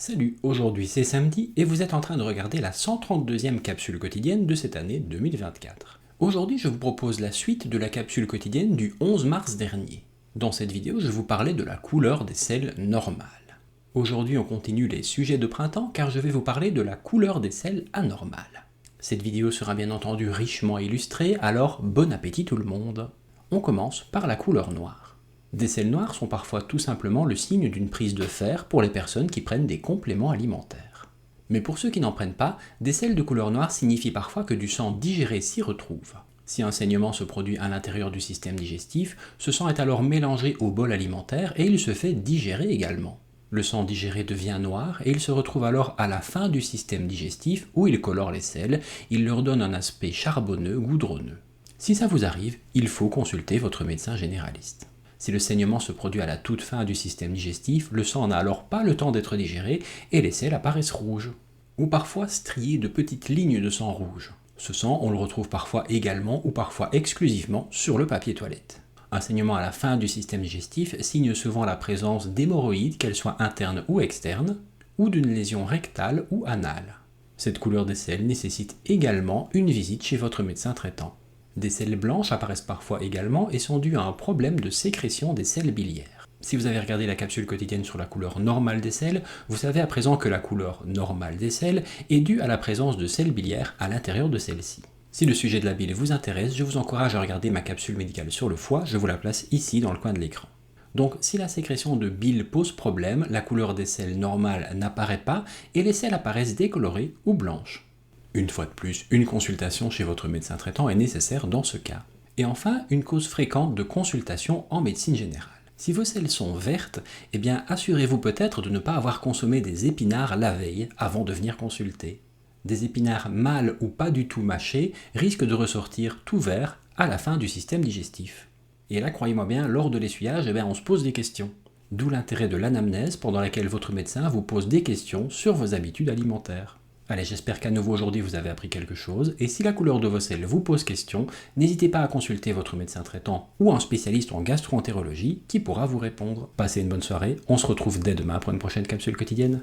Salut, aujourd'hui c'est samedi et vous êtes en train de regarder la 132e capsule quotidienne de cette année 2024. Aujourd'hui je vous propose la suite de la capsule quotidienne du 11 mars dernier. Dans cette vidéo je vous parlais de la couleur des selles normales. Aujourd'hui on continue les sujets de printemps car je vais vous parler de la couleur des selles anormales. Cette vidéo sera bien entendu richement illustrée, alors bon appétit tout le monde. On commence par la couleur noire. Des selles noires sont parfois tout simplement le signe d'une prise de fer pour les personnes qui prennent des compléments alimentaires. Mais pour ceux qui n'en prennent pas, des selles de couleur noire signifient parfois que du sang digéré s'y retrouve. Si un saignement se produit à l'intérieur du système digestif, ce sang est alors mélangé au bol alimentaire et il se fait digérer également. Le sang digéré devient noir et il se retrouve alors à la fin du système digestif où il colore les selles, il leur donne un aspect charbonneux, goudronneux. Si ça vous arrive, il faut consulter votre médecin généraliste. Si le saignement se produit à la toute fin du système digestif, le sang n'a alors pas le temps d'être digéré et les selles apparaissent rouges. Ou parfois striées de petites lignes de sang rouge. Ce sang, on le retrouve parfois également ou parfois exclusivement sur le papier toilette. Un saignement à la fin du système digestif signe souvent la présence d'hémorroïdes, qu'elles soient internes ou externes, ou d'une lésion rectale ou anale. Cette couleur des selles nécessite également une visite chez votre médecin traitant. Des selles blanches apparaissent parfois également et sont dues à un problème de sécrétion des selles biliaires. Si vous avez regardé la capsule quotidienne sur la couleur normale des selles, vous savez à présent que la couleur normale des selles est due à la présence de selles biliaires à l'intérieur de celles-ci. Si le sujet de la bile vous intéresse, je vous encourage à regarder ma capsule médicale sur le foie, je vous la place ici dans le coin de l'écran. Donc si la sécrétion de bile pose problème, la couleur des selles normales n'apparaît pas et les selles apparaissent décolorées ou blanches. Une fois de plus, une consultation chez votre médecin traitant est nécessaire dans ce cas. Et enfin, une cause fréquente de consultation en médecine générale. Si vos selles sont vertes, eh bien assurez-vous peut-être de ne pas avoir consommé des épinards la veille avant de venir consulter. Des épinards mal ou pas du tout mâchés risquent de ressortir tout verts à la fin du système digestif. Et là, croyez-moi bien, lors de l'essuyage, on se pose des questions. D'où l'intérêt de l'anamnèse pendant laquelle votre médecin vous pose des questions sur vos habitudes alimentaires. Allez, j'espère qu'à nouveau aujourd'hui vous avez appris quelque chose, et si la couleur de vos selles vous pose question, n'hésitez pas à consulter votre médecin traitant ou un spécialiste en gastro-entérologie qui pourra vous répondre. Passez une bonne soirée, on se retrouve dès demain pour une prochaine capsule quotidienne.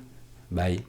Bye.